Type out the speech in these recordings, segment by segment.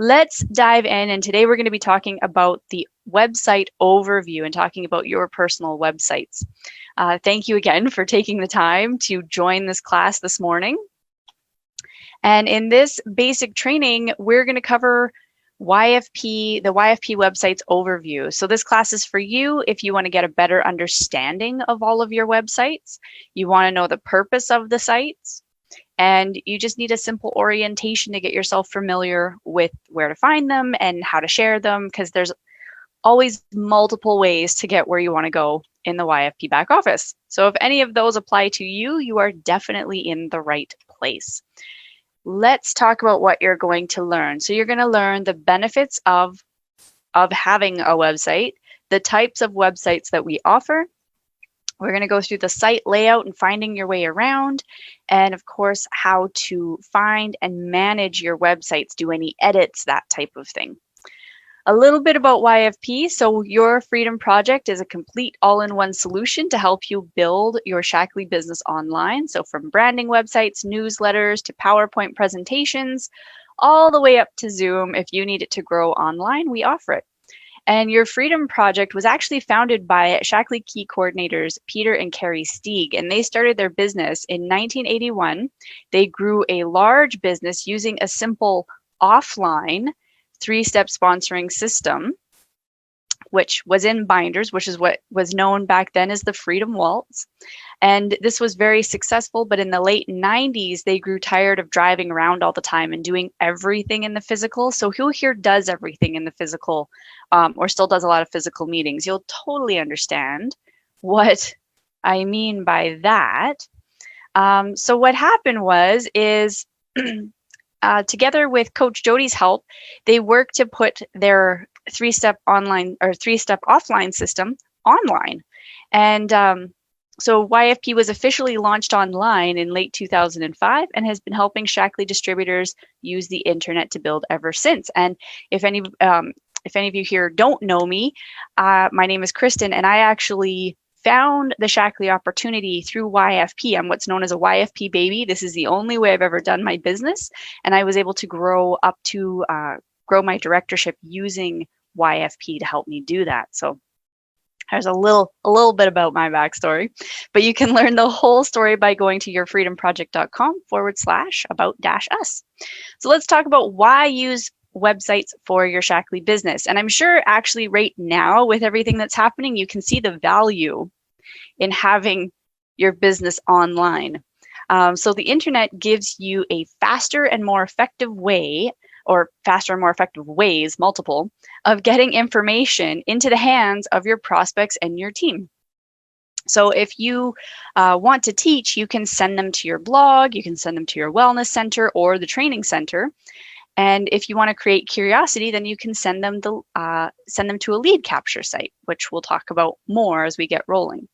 Let's dive in, and today we're going to be talking about the website overview and talking about your personal websites. Thank you again for taking the time to join this class this morning. And in this basic training, we're going to cover YFP, the YFP websites overview. So this class is for you if you want to get a better understanding of all of your websites, you want to know the purpose of the sites, and you just need a simple orientation to get yourself familiar with where to find them and how to share them, because there's always multiple ways to get where you want to go in the YFP back office. So if any of those apply to you, you are definitely in the right place. Let's talk about what you're going to learn. So you're going to learn the benefits of having a website, the types of websites that we offer. We're going to go through the site layout and finding your way around, and of course, how to find and manage your websites, do any edits, that type of thing. A little bit about YFP. So Your Freedom Project is a complete all-in-one solution to help you build your Shaklee business online. So from branding websites, newsletters, to PowerPoint presentations, all the way up to Zoom. If you need it to grow online, we offer it. And Your Freedom Project was actually founded by Shaklee Key coordinators Peter and Carrie Stieg, and they started their business in 1981. They grew a large business using a simple offline three-step sponsoring system, which was in binders, which is what was known back then as the Freedom Waltz. And this was very successful, but in the late 90s, they grew tired of driving around all the time and doing everything in the physical. So who here does everything in the physical, or still does a lot of physical meetings? You'll totally understand what I mean by that. So what happened is together with Coach Jody's help, they worked to put their three-step online or three-step offline system online. And so YFP was officially launched online in late 2005 and has been helping Shaklee distributors use the internet to build ever since. And if any of you here don't know me, my name is Kristen, and I actually found the Shaklee opportunity through YFP. I'm what's known as a YFP baby. This is the only way I've ever done my business, and I was able to grow up to grow my directorship using YFP to help me do that. So there's a little bit about my backstory, but you can learn the whole story by going to yourfreedomproject.com/about-us. So let's talk about why use websites for your Shaklee business. And I'm sure actually right now with everything that's happening, you can see the value in having your business online. So the internet gives you a faster and more effective way, or faster and more effective ways, multiple, of getting information into the hands of your prospects and your team. So if you want to teach, you can send them to your blog, you can send them to your wellness center or the training center. And if you want to create curiosity, then you can send them to a lead capture site, which we'll talk about more as we get rolling.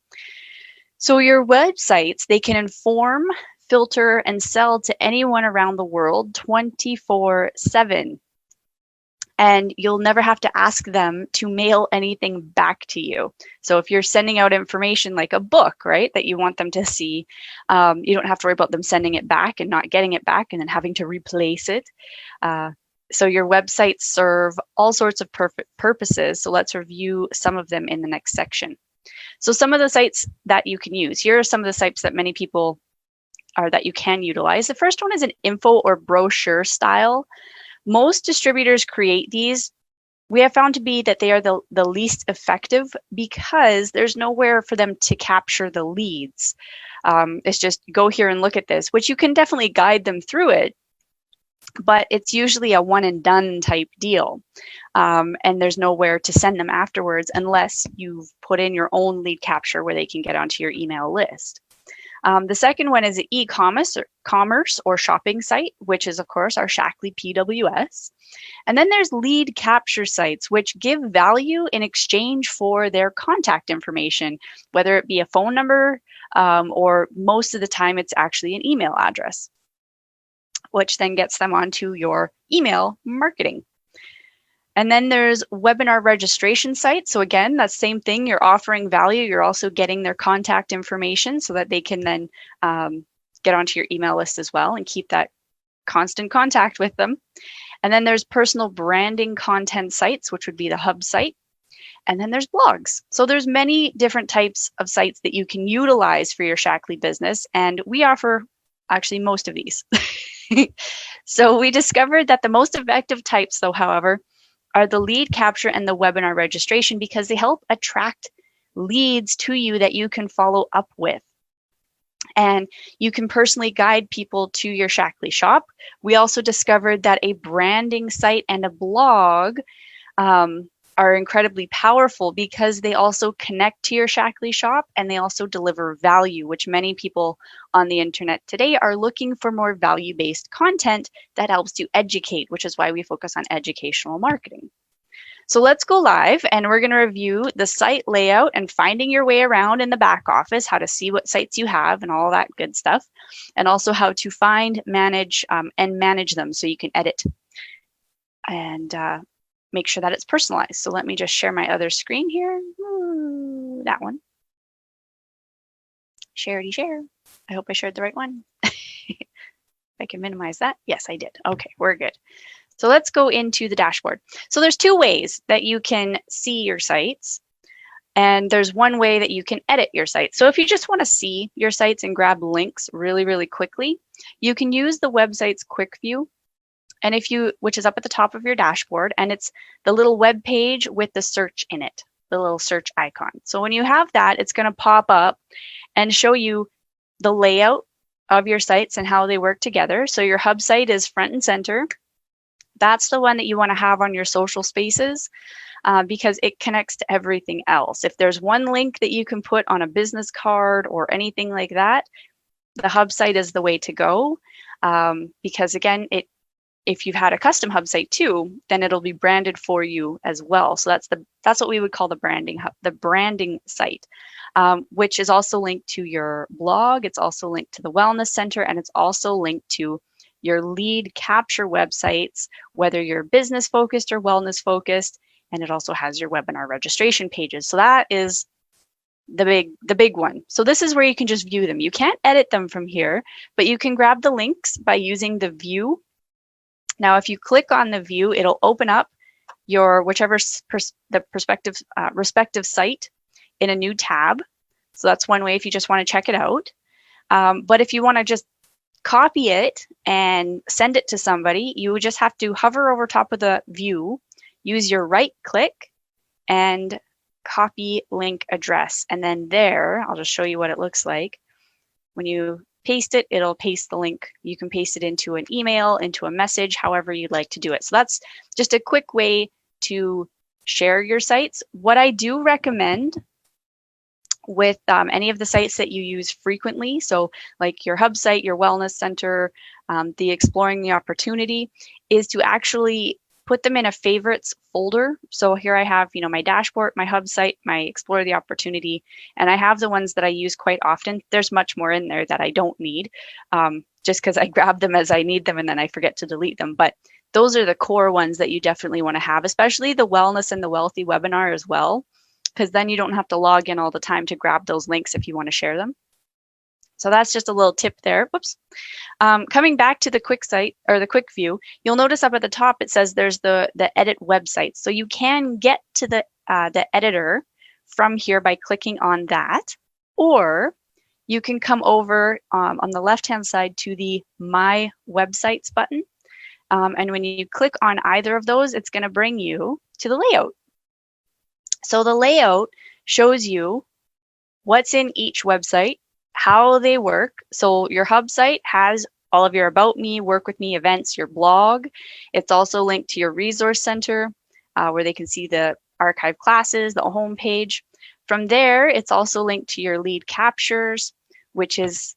So your websites, they can inform, filter, and sell to anyone around the world 24/7. And you'll never have to ask them to mail anything back to you. So if you're sending out information like a book, right, that you want them to see, you don't have to worry about them sending it back and not getting it back and then having to replace it. So your websites serve all sorts of purposes. So let's review some of them in the next section. So some of the sites that you can use. Here are some of the sites that many people that you can utilize. The first one is an info or brochure style. Most distributors create these. We have found to be that they are the least effective because there's nowhere for them to capture the leads. It's just go here and look at this, which you can definitely guide them through it, but it's usually a one and done type deal. And there's nowhere to send them afterwards unless you've put in your own lead capture where they can get onto your email list. The second one is an e-commerce or shopping site, which is, of course, our Shaklee PWS. And then there's lead capture sites, which give value in exchange for their contact information, whether it be a phone number or most of the time it's actually an email address, which then gets them onto your email marketing. And then there's webinar registration sites. So again, that's the same thing. You're offering value. You're also getting their contact information so that they can then get onto your email list as well and keep that constant contact with them. And then there's personal branding content sites, which would be the hub site. And then there's blogs. So there's many different types of sites that you can utilize for your Shaklee business. And we offer actually most of these. So we discovered that the most effective types, though, however, are the lead capture and the webinar registration, because they help attract leads to you that you can follow up with. And you can personally guide people to your Shaklee shop. We also discovered that a branding site and a blog are incredibly powerful because they also connect to your Shaklee shop and they also deliver value, which many people on the internet today are looking for more value-based content that helps to educate, which is why we focus on educational marketing. So let's go live and we're going to review the site layout and finding your way around in the back office, how to see what sites you have and all that good stuff, and also how to find, manage, and manage them so you can edit and make sure that it's personalized. So let me just share my other screen here. Ooh, that one. Sharedy share. I hope I shared the right one. I can minimize that. Yes, I did. Okay, we're good. So let's go into the dashboard. So there's two ways that you can see your sites. And there's one way that you can edit your site. So if you just want to see your sites and grab links really, really quickly, you can use the website's quick view. And which is up at the top of your dashboard, and it's the little web page with the search in it, the little search icon. So when you have that, it's going to pop up and show you the layout of your sites and how they work together. So your hub site is front and center. That's the one that you want to have on your social spaces because it connects to everything else. If there's one link that you can put on a business card or anything like that, the hub site is the way to go because again, if you've had a custom hub site too, then it'll be branded for you as well. So that's what we would call the branding hub, the branding site, which is also linked to your blog. It's also linked to the wellness center, and it's also linked to your lead capture websites, whether you're business focused or wellness focused, and it also has your webinar registration pages. So that is the big one. So this is where you can just view them. You can't edit them from here, but you can grab the links by using the view. Now, if you click on the view, it'll open up your respective site in a new tab. So that's one way if you just want to check it out. But if you want to just copy it and send it to somebody, you would just have to hover over top of the view, use your right click and copy link address. And then there, I'll just show you what it looks like. When you paste it, it'll paste the link. You can paste it into an email, into a message, however you'd like to do it. So that's just a quick way to share your sites. What I do recommend with any of the sites that you use frequently, so like your hub site, your wellness center, the exploring the opportunity, is to actually put them in a favorites folder. So here I have, my dashboard, my hub site, my explore the opportunity, and I have the ones that I use quite often. There's much more in there that I don't need, just because I grab them as I need them and then I forget to delete them. But those are the core ones that you definitely want to have, especially the wellness and the wealthy webinar as well, because then you don't have to log in all the time to grab those links if you want to share them. So that's just a little tip there. Whoops. Coming back to the quick site or the quick view, you'll notice up at the top it says there's the edit website. So you can get to the editor from here by clicking on that, or you can come over on the left-hand side to the My Websites button. And when you click on either of those, it's going to bring you to the layout. So the layout shows you what's in each website, how they work. So your hub site has all of your About Me, Work With Me events, your blog. It's also linked to your resource center where they can see the archive classes, the home page. From there, it's also linked to your lead captures, which is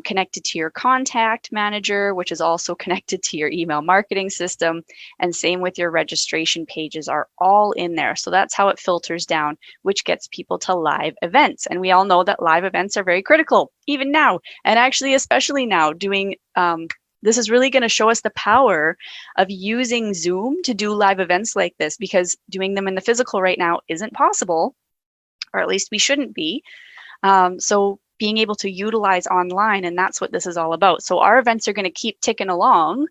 connected to your contact manager, which is also connected to your email marketing system, and same with your registration pages are all in there. So that's how it filters down, which gets people to live events. And we all know that live events are very critical, even now, and actually especially now doing, this is really going to show us the power of using Zoom to do live events like this, because doing them in the physical right now isn't possible, or at least we shouldn't be. So being able to utilize online, and that's what this is all about. So our events are going to keep ticking along,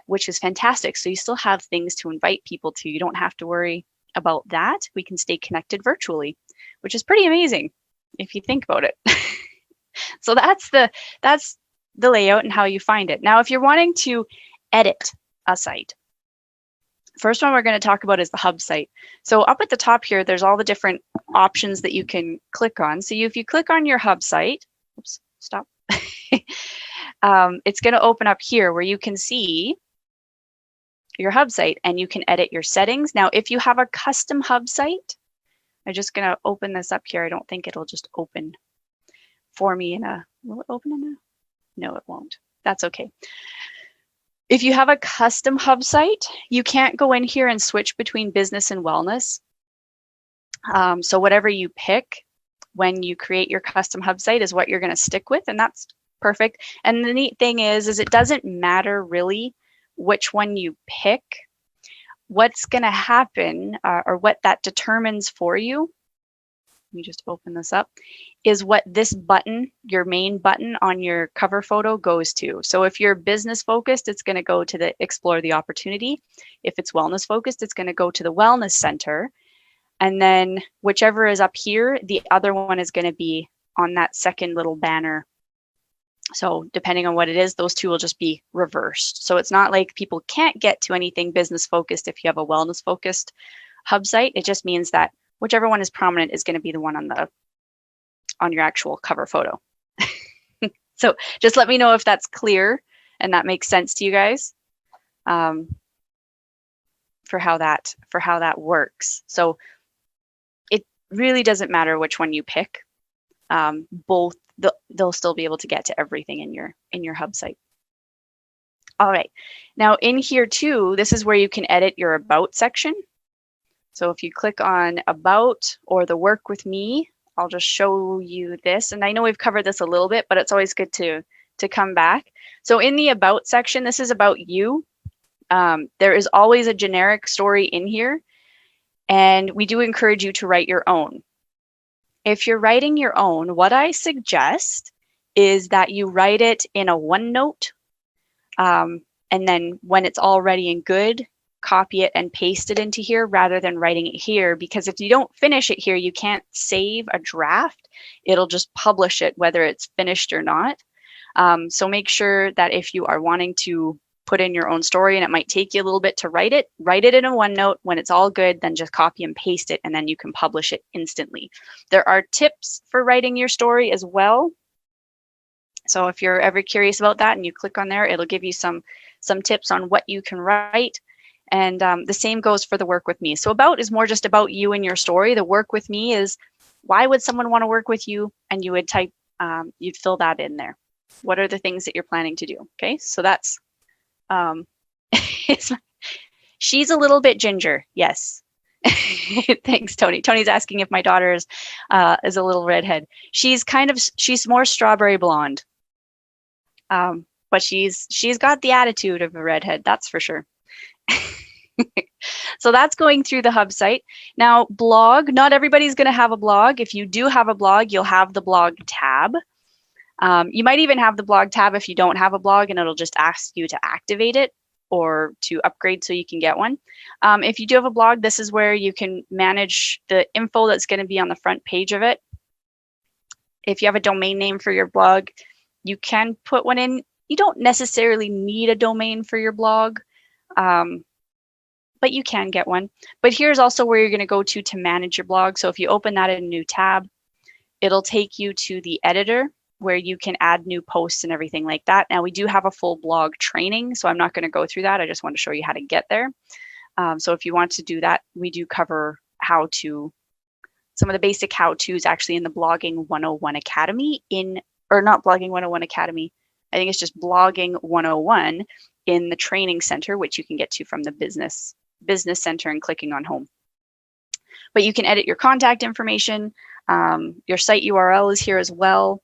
which is fantastic. So you still have things to invite people to. You don't have to worry about that. We can stay connected virtually, which is pretty amazing if you think about it. So that's the layout and how you find it. Now, if you're wanting to edit a site, first one we're going to talk about is the hub site. So up at the top here, there's all the different options that you can click on. So if you click on your hub site, oops, stop. It's going to open up here where you can see your hub site and you can edit your settings. Now, if you have a custom hub site, I'm just going to open this up here. I don't think it'll just open for me in a, will it open in a? No, it won't. That's okay. If you have a custom hub site, you can't go in here and switch between business and wellness. So whatever you pick when you create your custom hub site is what you're going to stick with, and that's perfect. And the neat thing is it doesn't matter really which one you pick. What's going to happen, or what that determines for you, let me just open this up, is what this button, your main button on your cover photo, goes to. So if you're business focused, it's going to go to the Explore the Opportunity. If it's wellness focused, it's going to go to the Wellness Center. And then whichever is up here, the other one is going to be on that second little banner. So depending on what it is, those two will just be reversed. So it's not like people can't get to anything business focused if you have a wellness focused hub site. It just means that whichever one is prominent is going to be the one on your actual cover photo. So just let me know if that's clear and that makes sense to you guys, for how that works. So it really doesn't matter which one you pick. Both they'll still be able to get to everything in your hub site. All right, now in here too, this is where you can edit your About section. So if you click on About or the Work With Me, I'll just show you this. And I know we've covered this a little bit, but it's always good to come back. So in the About section, this is about you. There is always a generic story in here, and we do encourage you to write your own. If you're writing your own, what I suggest is that you write it in a OneNote, and then when it's all ready and good, copy it and paste it into here rather than writing it here, because if you don't finish it here, you can't save a draft. It'll just publish it whether it's finished or not. So make sure that if you are wanting to put in your own story and it might take you a little bit to write it in a OneNote. When it's all good, then just copy and paste it, and then you can publish it instantly. There are tips for writing your story as well. So if you're ever curious about that and you click on there, it'll give you some tips on what you can write. And the same goes for the Work With Me. So About is more just about you and your story. The Work With Me is, why would someone want to work with you? And you would type, you'd fill that in there. What are the things that you're planning to do? Okay, so that's, she's a little bit ginger, yes. Thanks, Tony. Tony's asking if my daughter is a little redhead. She's more strawberry blonde, but she's got the attitude of a redhead, that's for sure. So that's going through the hub site. Now, blog, not everybody's going to have a blog. If you do have a blog, you'll have the blog tab. You might even have the blog tab if you don't have a blog, and it'll just ask you to activate it or to upgrade so you can get one. If you do have a blog, this is where you can manage the info that's going to be on the front page of it. If you have a domain name for your blog, you can put one in. You don't necessarily need a domain for your blog, but you can get one. But here's also where you're going to go to manage your blog. So if you open that in a new tab, it'll take you to the editor where you can add new posts and everything like that. Now, we do have a full blog training, so I'm not going to go through that. I just want to show you how to get there. So if you want to do that, we do cover some of the basic how-tos actually in the Blogging 101 Academy or not Blogging 101 Academy. I think it's just Blogging 101 in the training center, which you can get to from the business center and clicking on home. But you can edit your contact information. Your site URL is here as well.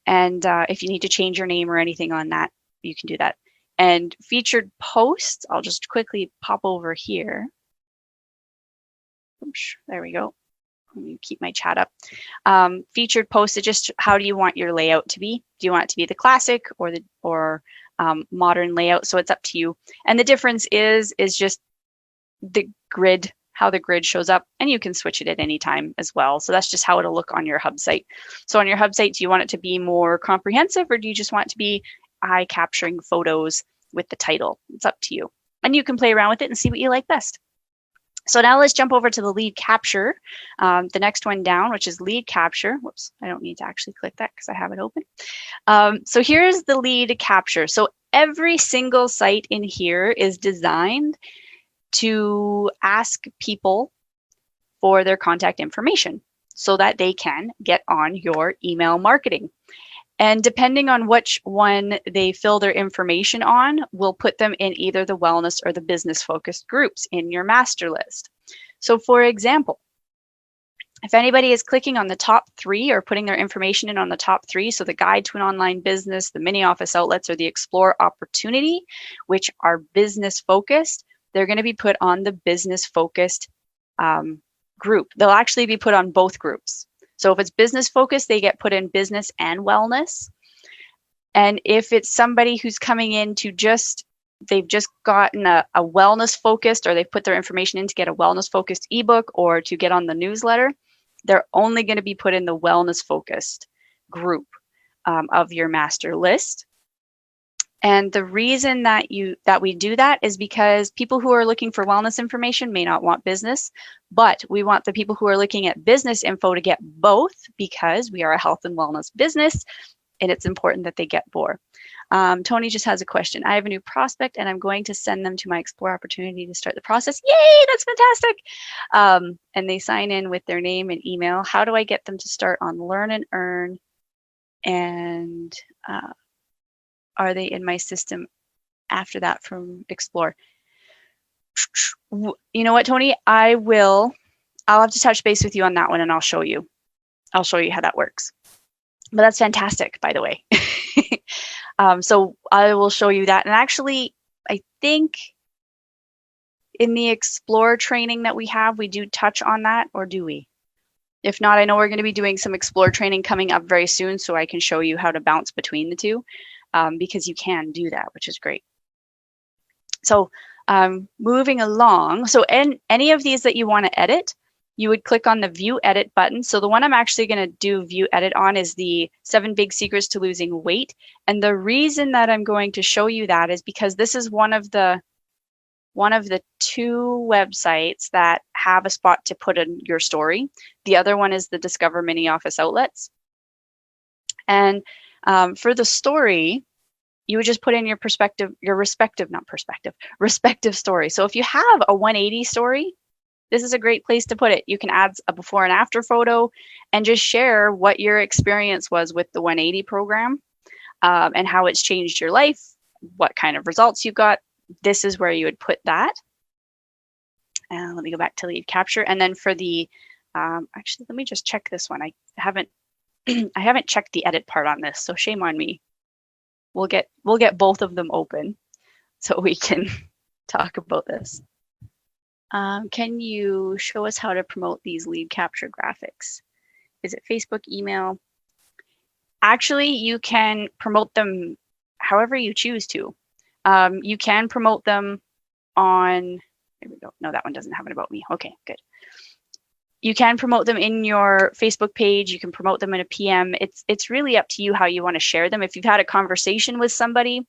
And if you need to change your name or anything on that, you can do that. And featured posts, I'll just quickly pop over here. Oops, there we go. Let me keep my chat up. Featured posts, just how do you want your layout to be? Do you want it to be the classic or the modern layout? So it's up to you. And the difference is just the grid, how the grid shows up, and you can switch it at any time as well. So that's just how it'll look on your hub site. So on your hub site, do you want it to be more comprehensive, or do you just want it to be eye capturing photos with the title? It's up to you. And you can play around with it and see what you like best. So now let's jump over to the lead capture, the next one down, which is lead capture. Whoops, I don't need to actually click that because I have it open. So here's the lead capture. So every single site in here is designed to ask people for their contact information so that they can get on your email marketing. And depending on which one they fill their information on, we'll put them in either the wellness or the business focused groups in your master list. So for example, if anybody is clicking on the top 3 or putting their information in on the top 3, so the guide to an online business, the mini office outlets, or the explore opportunity, which are business focused, they're going to be put on the business focused group. They'll actually be put on both groups. So if it's business focused, they get put in business and wellness. And if it's somebody who's coming in to they've just gotten a wellness focused, or they've put their information in to get a wellness focused ebook or to get on the newsletter, they're only going to be put in the wellness focused group of your master list. And the reason that we do that is because people who are looking for wellness information may not want business, but we want the people who are looking at business info to get both, because we are a health and wellness business, and it's important that they get both. Tony just has a question. I have a new prospect and I'm going to send them to my Explore opportunity to start the process. Yay, that's fantastic. And they sign in with their name and email. How do I get them to start on Learn and Earn? And are they in my system after that from Explore? You know what, Tony? I'll have to touch base with you on that one, and I'll show you how that works. But that's fantastic, by the way. So I will show you that. And actually, I think in the Explore training that we have, we do touch on that, or do we? If not, I know we're going to be doing some Explore training coming up very soon, so I can show you how to bounce between the two. Because you can do that, which is great. So moving along, so any of these that you want to edit, you would click on the View Edit button. So the one I'm actually going to do View Edit on is the 7 Big Secrets to Losing Weight. And the reason that I'm going to show you that is because this is one of the 2 websites that have a spot to put in your story. The other one is the Discover Mini Office Outlets. And for the story, you would just put in your respective story. So if you have a 180 story, this is a great place to put it. You can add a before and after photo and just share what your experience was with the 180 program and how it's changed your life, what kind of results you got. This is where you would put that. And let me go back to lead capture. And then for the, actually, let me just check this one. I haven't checked the edit part on this, so shame on me. We'll get both of them open so we can talk about this. Can you show us how to promote these lead capture graphics? Is it Facebook, email? Actually, you can promote them however you choose to. You can promote them on, there we go. No, that one doesn't have it about me. Okay, good. You can promote them in your Facebook page. You can promote them in a PM. It's really up to you how you want to share them. If you've had a conversation with somebody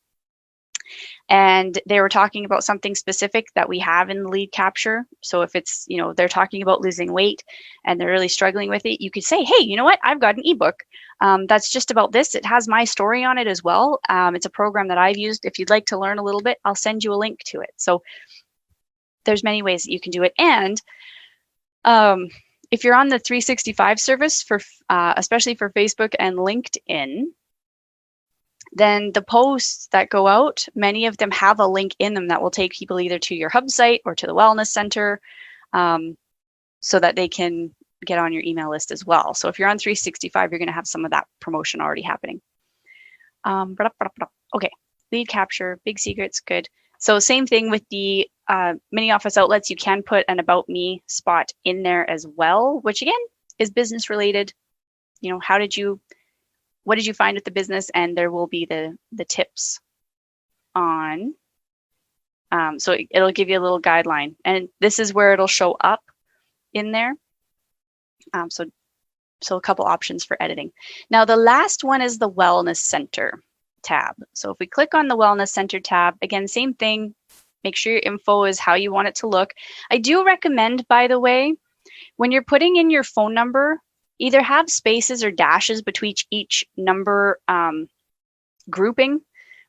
and they were talking about something specific that we have in the lead capture. So if it's, they're talking about losing weight and they're really struggling with it, you could say, hey, you know what? I've got an ebook that's just about this. It has my story on it as well. It's a program that I've used. If you'd like to learn a little bit, I'll send you a link to it. So there's many ways that you can do it. And if you're on the 365 service for, especially for Facebook and LinkedIn, then the posts that go out, many of them have a link in them that will take people either to your hub site or to the wellness center so that they can get on your email list as well. So if you're on 365, you're going to have some of that promotion already happening. Okay, lead capture, big secrets, good. So same thing with the mini office outlets. You can put an About Me spot in there as well, which again is business related. You know, what did you find with the business? And there will be the tips on. So it'll give you a little guideline, and this is where it'll show up in there. So a couple options for editing. Now the last one is the Wellness Center tab. So if we click on the Wellness Center tab, again, same thing. Make sure your info is how you want it to look. I do recommend, by the way, when you're putting in your phone number, either have spaces or dashes between each number grouping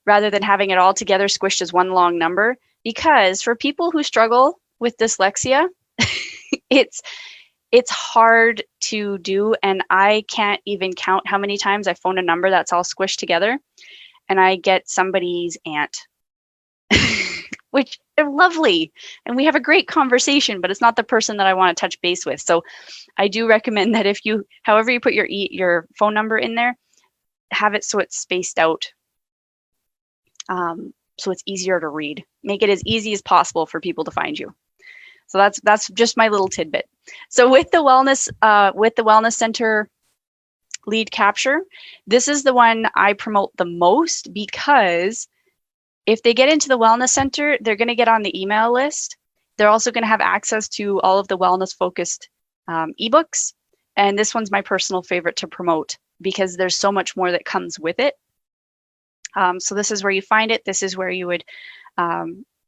rather than having it all together squished as one long number. Because for people who struggle with dyslexia, it's hard to do, and I can't even count how many times I phoned a number that's all squished together and I get somebody's aunt, which are lovely, and we have a great conversation, but it's not the person that I want to touch base with. So I do recommend that if you, however you put your phone number in there, have it so it's spaced out, so it's easier to read. Make it as easy as possible for people to find you. So that's just my little tidbit. So with the Wellness Center lead capture, this is the one I promote the most, because if they get into the Wellness Center, they're going to get on the email list. They're also going to have access to all of the wellness focused ebooks. And this one's my personal favorite to promote because there's so much more that comes with it. So this is where you find it. This is where you would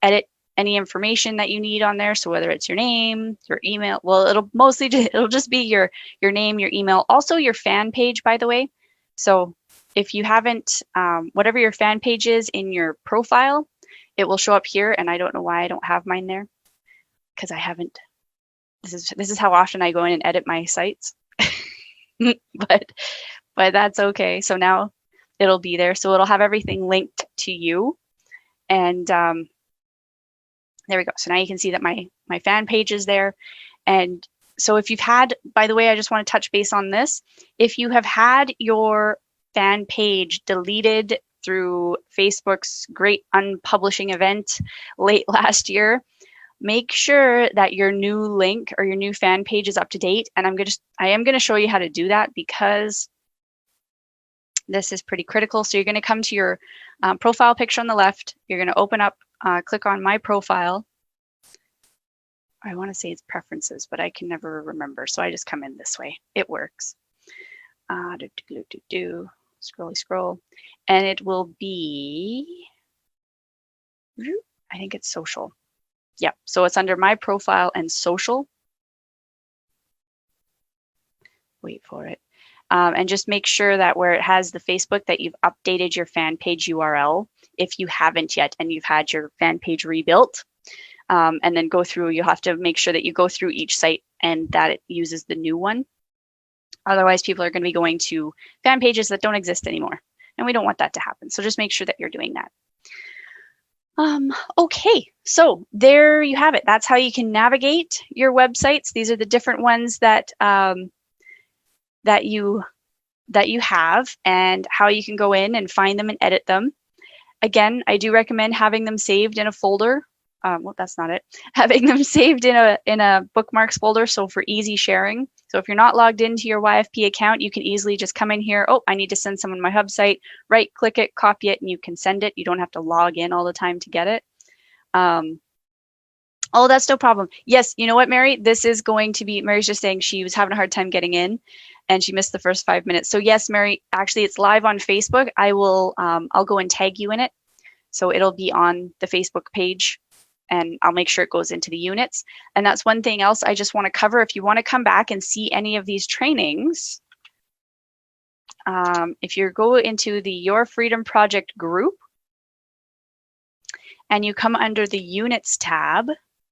edit any information that you need on there. So whether it's your name, your email, well, it'll just be your name, your email, also your fan page, by the way. So if you haven't, whatever your fan page is in your profile, it will show up here. And I don't know why I don't have mine there, because I haven't. This is how often I go in and edit my sites, but that's okay. So now it'll be there. So it'll have everything linked to you, and there we go. So now you can see that my fan page is there. And so if you've had, by the way, I just want to touch base on this. If you have had your fan page deleted through Facebook's great unpublishing event late last year, make sure that your new link or your new fan page is up to date. And I am going to show you how to do that, because this is pretty critical. So you're going to come to your profile picture on the left. You're going to open up, click on My Profile. I want to say it's Preferences, but I can never remember. So I just come in this way. It works. Scroll. And it will be, I think it's Social. Yep. So it's under My Profile and Social. Wait for it. And just make sure that where it has the Facebook, that you've updated your fan page URL if you haven't yet and you've had your fan page rebuilt. And then go through, you'll have to make sure that you go through each site and that it uses the new one. Otherwise, people are going to be going to fan pages that don't exist anymore. And we don't want that to happen. So just make sure that you're doing that. Okay, so there you have it. That's how you can navigate your websites. These are the different ones that that you have, and how you can go in and find them and edit them. Again, I do recommend having them saved in a folder. Well, that's not it. Having them saved in a bookmarks folder, so for easy sharing. So if you're not logged into your YFP account, you can easily just come in here. Oh, I need to send someone my hub site. Right click it, copy it, and you can send it. You don't have to log in all the time to get it. Oh, that's no problem. Yes, you know what, Mary? This is going to be, Mary's just saying she was having a hard time getting in and she missed the first 5 minutes. So yes, Mary, actually it's live on Facebook. I will, I'll go and tag you in it. So it'll be on the Facebook page, and I'll make sure it goes into the units. And that's one thing else I just want to cover. If you want to come back and see any of these trainings, if you go into the Your Freedom Project group and you come under the Units tab,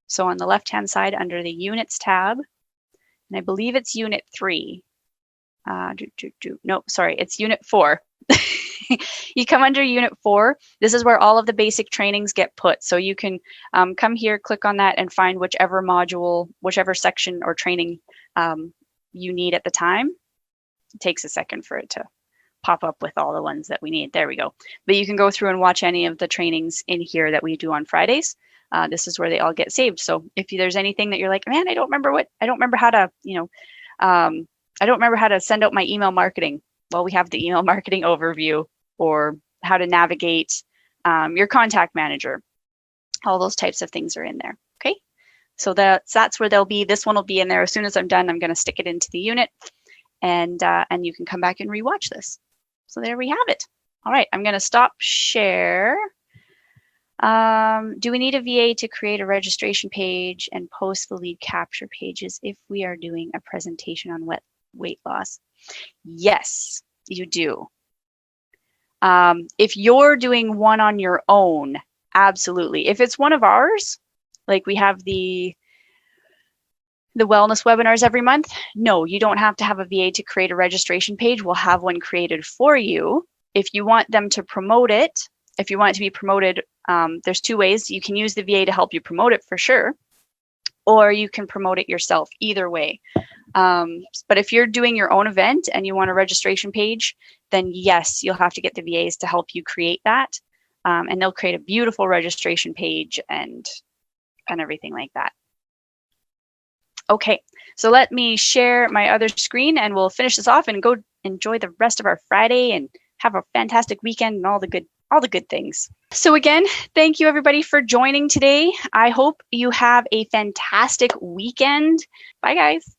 so on the left-hand side under the Units tab, and I believe it's Unit 3. No, sorry, it's Unit 4. You come under Unit 4. This is where all of the basic trainings get put. So you can come here, click on that, and find whichever module, whichever section or training you need at the time. It takes a second for it to pop up with all the ones that we need. There we go. But you can go through and watch any of the trainings in here that we do on Fridays. This is where they all get saved. So if there's anything that you're like, man, I don't remember how to, I don't remember how to send out my email marketing. Well, we have the email marketing overview, or how to navigate your contact manager. All those types of things are in there. Okay. So that's where they'll be. This one will be in there. As soon as I'm done, I'm going to stick it into the unit, and you can come back and rewatch this. So there we have it. All right, I'm going to stop share. Do we need a VA to create a registration page and post the lead capture pages if we are doing a presentation on weight loss? Yes, you do. If you're doing one on your own, absolutely. If it's one of ours, like we have the wellness webinars every month, no, you don't have to have a VA to create a registration page. We'll have one created for you. If you want them to promote it, if you want it to be promoted, there's two ways. You can use the VA to help you promote it for sure, or you can promote it yourself, either way. But if you're doing your own event and you want a registration page, then yes, you'll have to get the VAs to help you create that. And they'll create a beautiful registration page and everything like that. Okay, so let me share my other screen and we'll finish this off and go enjoy the rest of our Friday and have a fantastic weekend and all the good things. So again, thank you everybody for joining today. I hope you have a fantastic weekend. Bye guys.